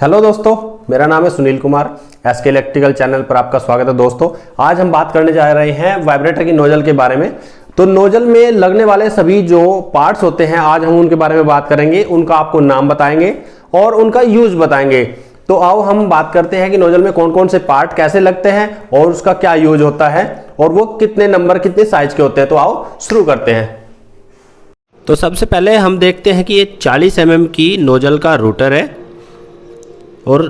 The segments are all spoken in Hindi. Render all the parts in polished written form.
हेलो दोस्तों, मेरा नाम है Sunil Kumar. SK electrical channel पर आपका स्वागत है। दोस्तों, आज हम बात करने जा रहे हैं वाइब्रेटर की नोजल के बारे में। तो नोजल में लगने वाले सभी जो पार्ट्स होते हैं, आज हम उनके बारे में बात करेंगे, उनका आपको नाम बताएंगे और उनका यूज बताएंगे। तो आओ हम बात करते हैं कि नोजल में कौन कौन से पार्ट कैसे लगते हैं और उसका क्या यूज होता है और वो कितने नंबर कितने साइज के होते हैं। तो आओ शुरू करते हैं। तो सबसे पहले हम देखते हैं कि ये 40 mm की नोजल का रूटर है और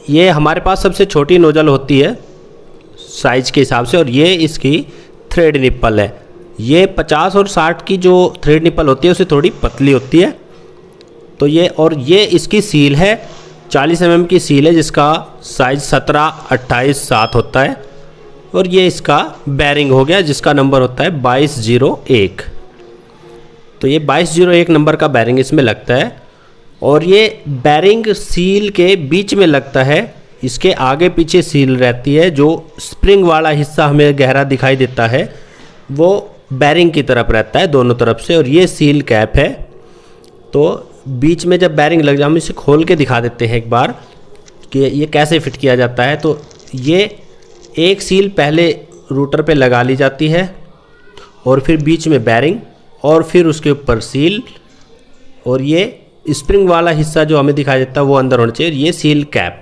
ये हमारे पास सबसे छोटी नोजल होती है साइज के हिसाब से, और ये इसकी थ्रेड निप्पल है। ये 50 और 60 की जो थ्रेड निप्पल होती है उससे थोड़ी पतली होती है। तो ये इसकी सील है, 40 mm की सील है जिसका साइज 17, 28, 7 होता है। और ये इसका बैरिंग हो गया जिसका नंबर होता है 2201। तो ये 2201 नंबर का बैरिंग इसमें लगता है और ये बैरिंग सील के बीच में लगता है। इसके आगे पीछे सील रहती है। जो स्प्रिंग वाला हिस्सा हमें गहरा दिखाई देता है वो बैरिंग की तरफ रहता है दोनों तरफ से, और ये सील कैप है। तो बीच में जब बैरिंग लग जाए, हम इसे खोल के दिखा देते हैं एक बार कि ये कैसे फिट किया जाता है। तो ये एक सील पहले रूटर पे लगा ली जाती है और फिर बीच में बैरिंग और फिर उसके ऊपर सील, और ये स्प्रिंग वाला हिस्सा जो हमें दिखाई देता है वो अंदर होना चाहिए। ये सील कैप,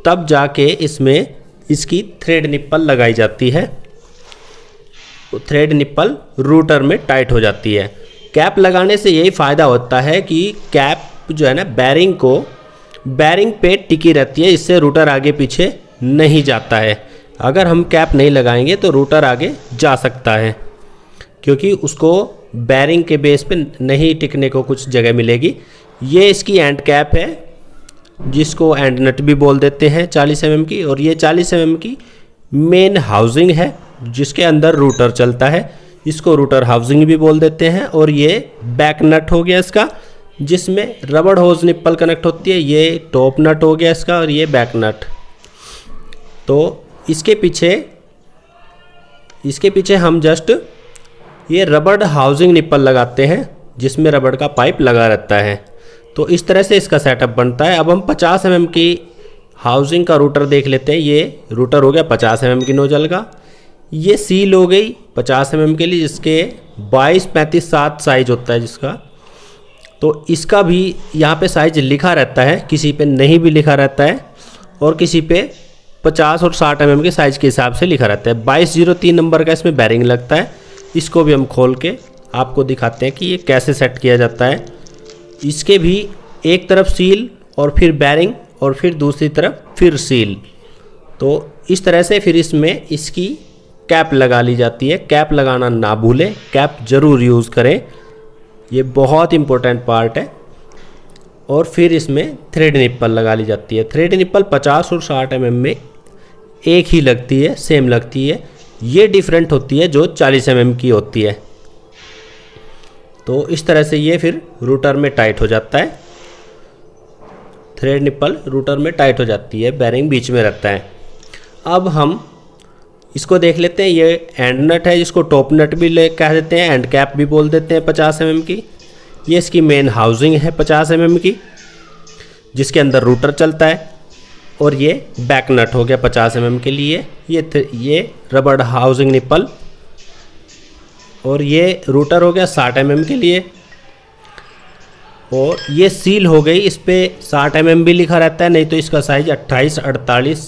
तब जाके इसमें इसकी थ्रेड निप्पल लगाई जाती है। तो थ्रेड निप्पल रूटर में टाइट हो जाती है। कैप लगाने से यही फ़ायदा होता है कि कैप जो है ना बैरिंग पे टिकी रहती है, इससे रूटर आगे पीछे नहीं जाता है। अगर हम कैप नहीं लगाएंगे तो रूटर आगे जा सकता है क्योंकि उसको बैरिंग के बेस पे नहीं टिकने को कुछ जगह मिलेगी। ये इसकी एंड कैप है जिसको एंड नट भी बोल देते हैं 40 mm की, और ये 40 mm की मेन हाउसिंग है जिसके अंदर रूटर चलता है। इसको रूटर हाउसिंग भी बोल देते हैं। और ये बैक नट हो गया इसका जिसमें रबड़ होज निप्पल कनेक्ट होती है। ये टॉप नट हो गया इसका और ये बैक नट। तो इसके पीछे हम जस्ट ये रबड़ हाउसिंग निप्पल लगाते हैं जिसमें रबड़ का पाइप लगा रहता है। तो इस तरह से इसका सेटअप बनता है। अब हम 50 mm की हाउसिंग का रूटर देख लेते हैं। ये रूटर हो गया 50 mm की नोजल का। ये सील हो गई 50 mm के लिए जिसके 22, 35, 7 साइज होता है जिसका। तो इसका भी यहाँ पे साइज लिखा रहता है, किसी पे नहीं भी लिखा रहता है और किसी पे 50 और 60 mm के साइज़ के हिसाब से लिखा रहता है। 2203 नंबर का इसमें बैरिंग लगता है। इसको भी हम खोल के आपको दिखाते हैं कि ये कैसे सेट किया जाता है। इसके भी एक तरफ सील और फिर बैरिंग और फिर दूसरी तरफ फिर सील। तो इस तरह से फिर इसमें इसकी कैप लगा ली जाती है। कैप लगाना ना भूलें, कैप ज़रूर यूज़ करें, ये बहुत इम्पोर्टेंट पार्ट है। और फिर इसमें थ्रेड निप्पल लगा ली जाती है। थ्रेड निप्पल 50 और 60 mm में एक ही लगती है, सेम लगती है। ये डिफरेंट होती है जो 40 mm की होती है। तो इस तरह से ये फिर रूटर में टाइट हो जाता है। थ्रेड निप्पल रूटर में टाइट हो जाती है, बैरिंग बीच में रहता है। अब हम इसको देख लेते हैं। ये एंड नट है जिसको टॉप नट भी कह देते हैं, एंड कैप भी बोल देते हैं 50 mm की। ये इसकी मेन हाउसिंग है 50 mm की जिसके अंदर रूटर चलता है। और ये बैक नट हो गया 50 mm के लिए। ये रबड़ हाउसिंग निप्पल, और ये रूटर हो गया 60 mm के लिए। और ये सील हो गई, इस पे 60 mm भी लिखा रहता है, नहीं तो इसका साइज 28, 48,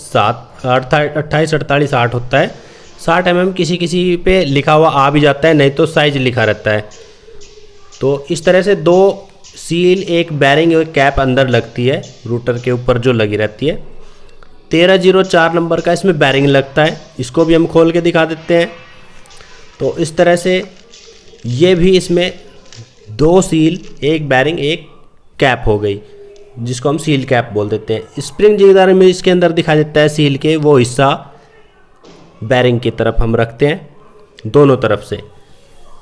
8 होता है। 60 mm किसी पे लिखा हुआ आ भी जाता है, नहीं तो साइज लिखा रहता है। तो इस तरह से 2 सील, एक बैरिंग और कैप अंदर लगती है रूटर के ऊपर जो लगी रहती है। 1304 नंबर का इसमें बैरिंग लगता है। इसको भी हम खोल के दिखा देते हैं। तो इस तरह से ये भी इसमें 2 सील, एक बैरिंग, एक कैप हो गई जिसको हम सील कैप बोल देते हैं। स्प्रिंग जिगदार में इसके अंदर दिखाई देता है सील के वो हिस्सा बैरिंग की तरफ हम रखते हैं दोनों तरफ से।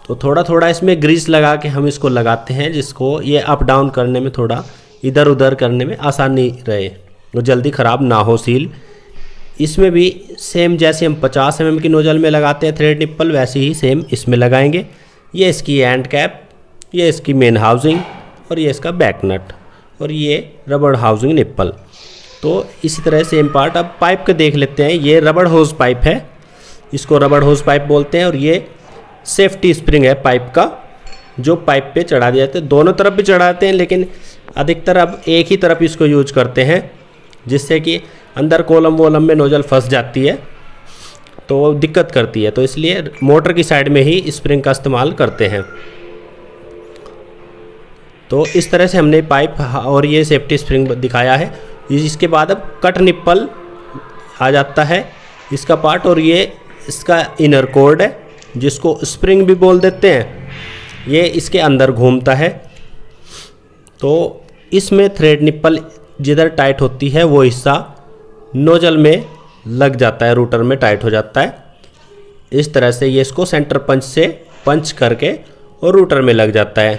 तो थोड़ा थोड़ा इसमें ग्रीस लगा के हम इसको लगाते हैं जिसको ये अप डाउन करने में, थोड़ा इधर उधर करने में आसानी रहे और जल्दी ख़राब ना हो सील। इसमें भी सेम जैसे हम 50 mm की नोजल में लगाते हैं थ्रेड निप्पल, वैसे ही सेम इसमें लगाएंगे। ये इसकी एंड कैप, ये इसकी मेन हाउसिंग और ये इसका बैक नट और ये रबड़ हाउसिंग निप्पल। तो इसी तरह सेम पार्ट। अब पाइप के देख लेते हैं। ये रबड़ होज पाइप है, इसको रबड़ होज पाइप बोलते हैं, और ये सेफ्टी स्प्रिंग है पाइप का, जो पाइप पे चढ़ा दिया जाता है। दोनों तरफ भी चढ़ाते हैं, लेकिन अधिकतर अब एक ही तरफ इसको यूज करते हैं, जिससे कि अंदर कॉलम वॉलम में नोजल फंस जाती है तो दिक्कत करती है, तो इसलिए मोटर की साइड में ही स्प्रिंग का इस्तेमाल करते हैं। तो इस तरह से हमने पाइप और ये सेफ्टी स्प्रिंग दिखाया है। इसके बाद अब कट निप्पल आ जाता है इसका पार्ट, और ये इसका इनर कोर्ड है, जिसको स्प्रिंग भी बोल देते हैं। ये इसके अंदर घूमता है, तो इसमें थ्रेड निप्पल जिधर टाइट होती है वो हिस्सा नोजल में लग जाता है, रूटर में टाइट हो जाता है। इस तरह से ये इसको सेंटर पंच से पंच करके और रूटर में लग जाता है।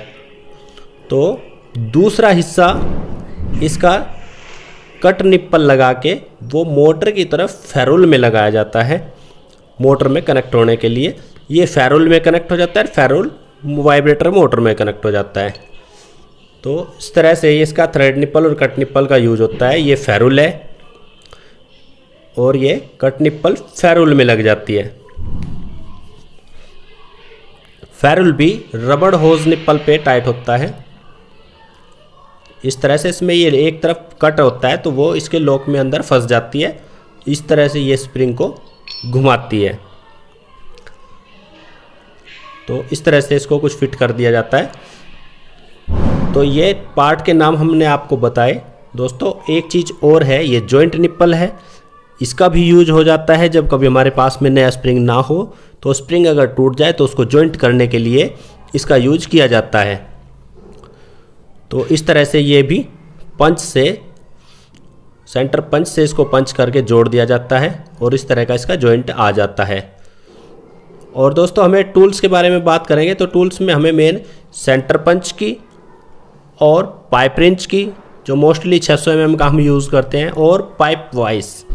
तो दूसरा हिस्सा इसका कट निप्पल लगा के वो मोटर की तरफ फेरुल में लगाया जाता है, मोटर में कनेक्ट होने के लिए। ये फेरुल में कनेक्ट हो जाता है, फेरुल वाइब्रेटर मोटर में कनेक्ट हो जाता है। तो इस तरह से ये इसका थ्रेड निप्पल और कट निप्पल का यूज होता है। ये फेरुल है और ये कट निप्पल फेरुल में लग जाती है। फेरुल भी रबड़ होज निप्पल पे टाइट होता है। इस तरह से इसमें ये एक तरफ कट होता है तो वो इसके लॉक में अंदर फंस जाती है। इस तरह से ये स्प्रिंग को घुमाती है। तो इस तरह से इसको कुछ फिट कर दिया जाता है। तो ये पार्ट के नाम हमने आपको बताए। दोस्तों एक चीज़ और है, ये जॉइंट निप्पल है। इसका भी यूज हो जाता है जब कभी हमारे पास में नया स्प्रिंग ना हो, तो स्प्रिंग अगर टूट जाए तो उसको जॉइंट करने के लिए इसका यूज किया जाता है। तो इस तरह से ये भी पंच से, सेंटर पंच से इसको पंच करके जोड़ दिया जाता है और इस तरह का इसका जॉइंट आ जाता है। और दोस्तों हमें टूल्स के बारे में बात करेंगे तो टूल्स में हमें मेन सेंटर पंच की और पाइप रेंच की, जो मोस्टली 600 mm का हम यूज़ करते हैं, और पाइप वाइस,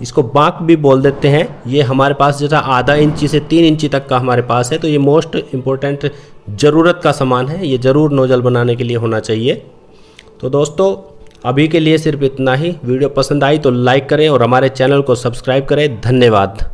इसको बांक भी बोल देते हैं। ये हमारे पास जैसा आधा इंची से 3 इंची तक का हमारे पास है, तो ये मोस्ट इम्पोर्टेंट ज़रूरत का सामान है। ये ज़रूर नोजल बनाने के लिए होना चाहिए। तो दोस्तों अभी के लिए सिर्फ इतना ही। वीडियो पसंद आई तो लाइक करें और हमारे चैनल को सब्सक्राइब करें। धन्यवाद।